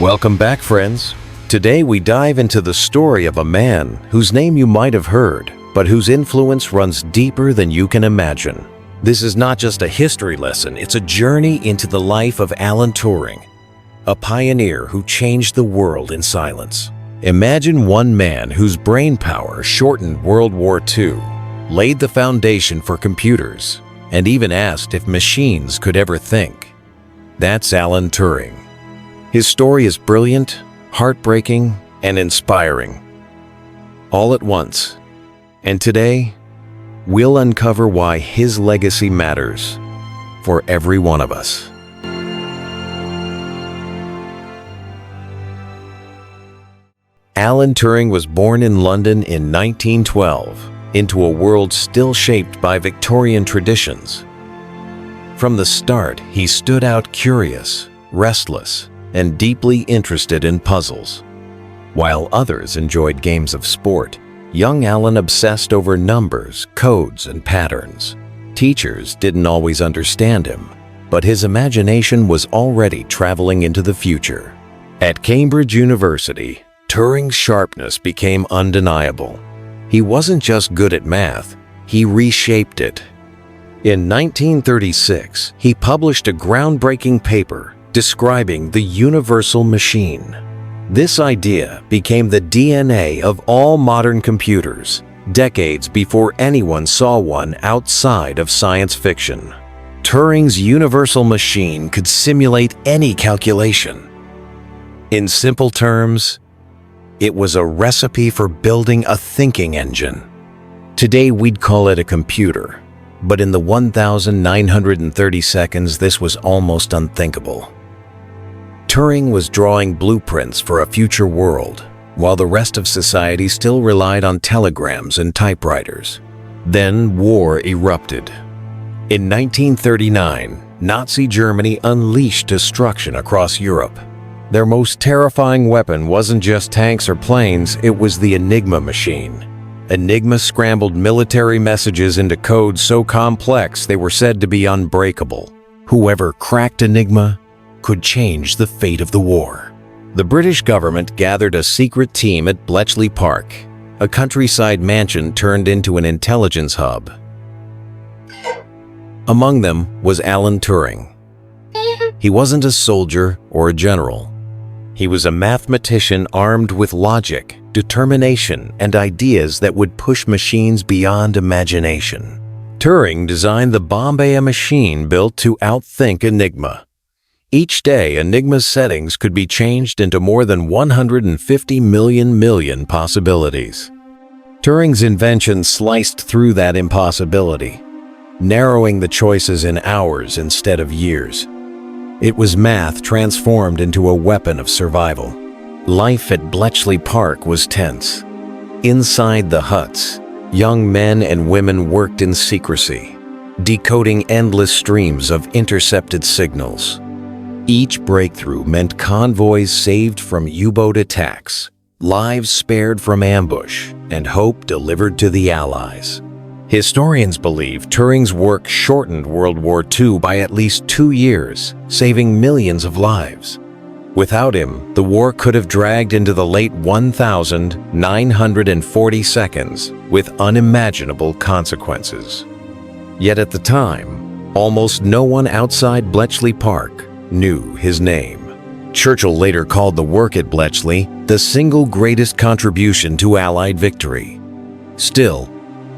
Welcome back, friends. Today we dive into the story of a man whose name you might have heard, but whose influence runs deeper than you can imagine. This is not just a history lesson, it's a journey into the life of Alan Turing, a pioneer who changed the world in silence. Imagine one man whose brain power shortened World War II, laid the foundation for computers, and even asked if machines could ever think. That's Alan Turing. His story is brilliant, heartbreaking, and inspiring, all at once. And today, we'll uncover why his legacy matters for every one of us. Alan Turing was born in London in 1912 into a world still shaped by Victorian traditions. From the start, he stood out curious, restless, and deeply interested in puzzles. While others enjoyed games of sport, young Alan obsessed over numbers, codes, and patterns. Teachers didn't always understand him, but his imagination was already traveling into the future. At Cambridge University, Turing's sharpness became undeniable. He wasn't just good at math, he reshaped it. In 1936, he published a groundbreaking paper describing the universal machine. This idea became the DNA of all modern computers, decades before anyone saw one outside of science fiction. Turing's universal machine could simulate any calculation. In simple terms, it was a recipe for building a thinking engine. Today we'd call it a computer, but in the 1930 seconds, this was almost unthinkable. Turing was drawing blueprints for a future world, while the rest of society still relied on telegrams and typewriters. Then war erupted. In 1939, Nazi Germany unleashed destruction across Europe. Their most terrifying weapon wasn't just tanks or planes, it was the Enigma machine. Enigma scrambled military messages into codes so complex they were said to be unbreakable. Whoever cracked Enigma could change the fate of the war. The British government gathered a secret team at Bletchley Park, a countryside mansion turned into an intelligence hub. Among them was Alan Turing. He wasn't a soldier or a general. He was a mathematician armed with logic, determination, and ideas that would push machines beyond imagination. Turing designed the Bombay machine built to outthink Enigma. Each day, Enigma's settings could be changed into more than 150 million possibilities. Turing's invention sliced through that impossibility, narrowing the choices in hours instead of years. It was math transformed into a weapon of survival. Life at Bletchley Park was tense. Inside the huts, young men and women worked in secrecy, decoding endless streams of intercepted signals. Each breakthrough meant convoys saved from U-boat attacks, lives spared from ambush, and hope delivered to the Allies. Historians believe Turing's work shortened World War II by at least 2 years, saving millions of lives. Without him, the war could have dragged into the late 1940 seconds with unimaginable consequences. Yet at the time, almost no one outside Bletchley Park knew his name. Churchill later called the work at Bletchley the single greatest contribution to Allied victory. Still,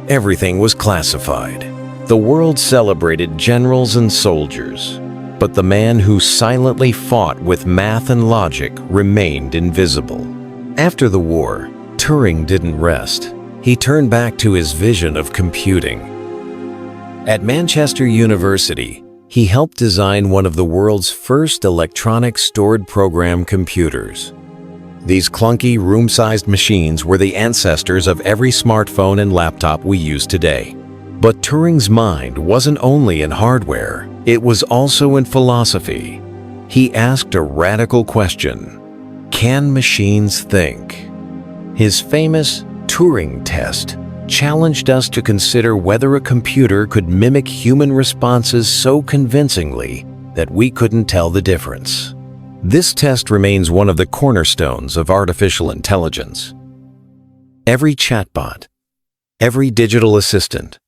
everything was classified. The world celebrated generals and soldiers, but the man who silently fought with math and logic remained invisible. After the war, Turing didn't rest. He turned back to his vision of computing. At Manchester University, he helped design one of the world's first electronic stored program computers. These clunky, room-sized machines were the ancestors of every smartphone and laptop we use today. But Turing's mind wasn't only in hardware, it was also in philosophy. He asked a radical question: can machines think? His famous Turing test challenged us to consider whether a computer could mimic human responses so convincingly that we couldn't tell the difference. This test remains one of the cornerstones of artificial intelligence. Every chatbot, every digital assistant,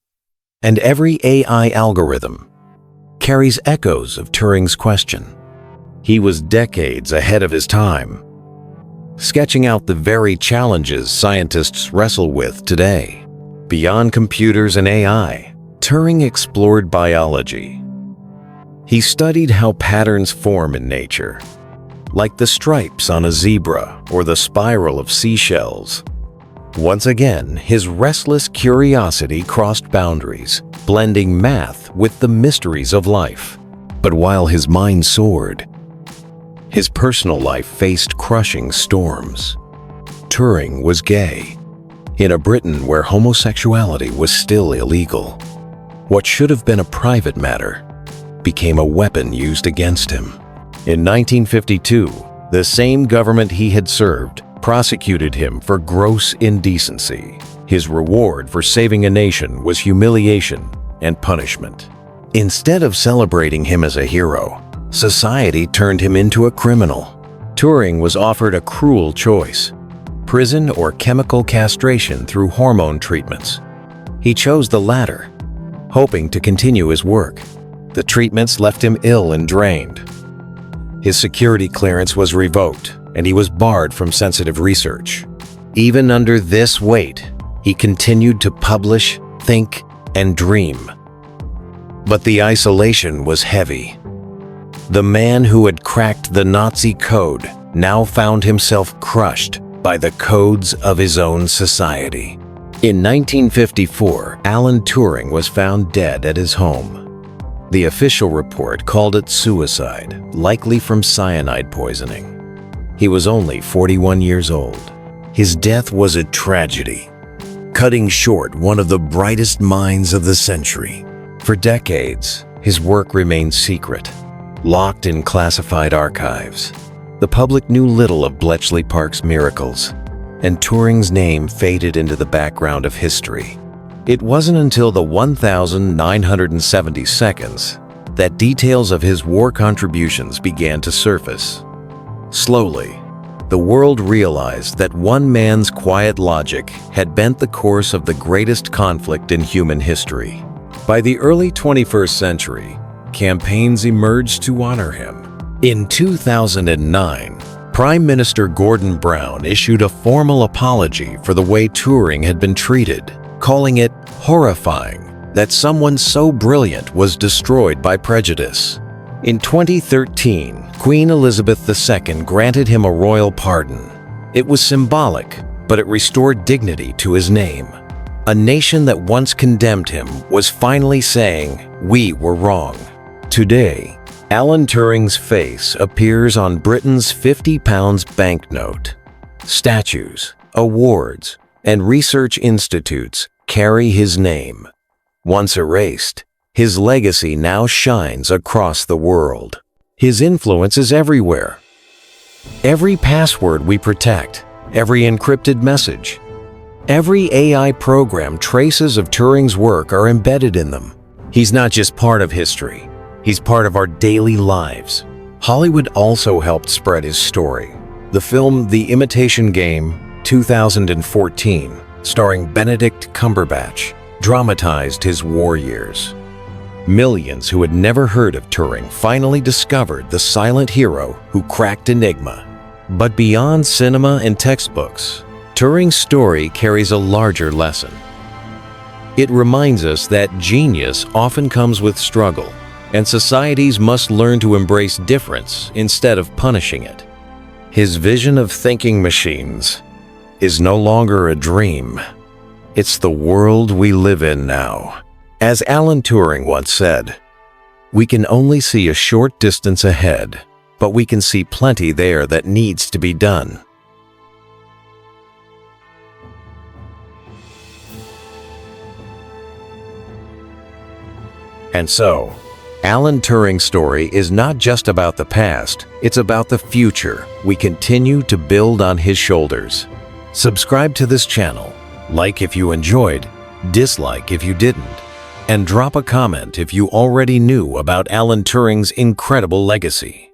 and every AI algorithm carries echoes of Turing's question. He was decades ahead of his time, sketching out the very challenges scientists wrestle with today. Beyond computers and AI, Turing explored biology. He studied how patterns form in nature, like the stripes on a zebra or the spiral of seashells. Once again, his restless curiosity crossed boundaries, blending math with the mysteries of life. But while his mind soared, his personal life faced crushing storms. Turing was gay, in a Britain where homosexuality was still illegal. What should have been a private matter became a weapon used against him. In 1952, the same government he had served prosecuted him for gross indecency. His reward for saving a nation was humiliation and punishment. Instead of celebrating him as a hero, society turned him into a criminal. Turing was offered a cruel choice: prison or chemical castration through hormone treatments. He chose the latter, hoping to continue his work. The treatments left him ill and drained. His security clearance was revoked, and he was barred from sensitive research. Even under this weight, he continued to publish, think, and dream. But the isolation was heavy. The man who had cracked the Nazi code now found himself crushed by the codes of his own society. In 1954, Alan Turing was found dead at his home. The official report called it suicide, likely from cyanide poisoning. He was only 41 years old. His death was a tragedy, cutting short one of the brightest minds of the century. For decades, his work remained secret, locked in classified archives. The public knew little of Bletchley Park's miracles, and Turing's name faded into the background of history. It wasn't until the 1,970 seconds that details of his war contributions began to surface. Slowly, the world realized that one man's quiet logic had bent the course of the greatest conflict in human history. By the early 21st century, campaigns emerged to honor him. In 2009, Prime Minister Gordon Brown issued a formal apology for the way Turing had been treated, calling it horrifying that someone so brilliant was destroyed by prejudice. In 2013, Queen Elizabeth II granted him a royal pardon. It was symbolic, but it restored dignity to his name. A nation that once condemned him was finally saying, "We were wrong." Today, Alan Turing's face appears on Britain's £50 banknote. Statues, awards, and research institutes carry his name. Once erased, his legacy now shines across the world. His influence is everywhere. Every password we protect, every encrypted message, every AI program, traces of Turing's work are embedded in them. He's not just part of history, he's part of our daily lives. Hollywood also helped spread his story. The film The Imitation Game, 2014, starring Benedict Cumberbatch, dramatized his war years. Millions who had never heard of Turing finally discovered the silent hero who cracked Enigma. But beyond cinema and textbooks, Turing's story carries a larger lesson. It reminds us that genius often comes with struggle, and societies must learn to embrace difference instead of punishing it. His vision of thinking machines is no longer a dream. It's the world we live in now. As Alan Turing once said, "We can only see a short distance ahead, but we can see plenty there that needs to be done." And so, Alan Turing's story is not just about the past, it's about the future we continue to build on his shoulders. Subscribe to this channel, like if you enjoyed, dislike if you didn't, and drop a comment if you already knew about Alan Turing's incredible legacy.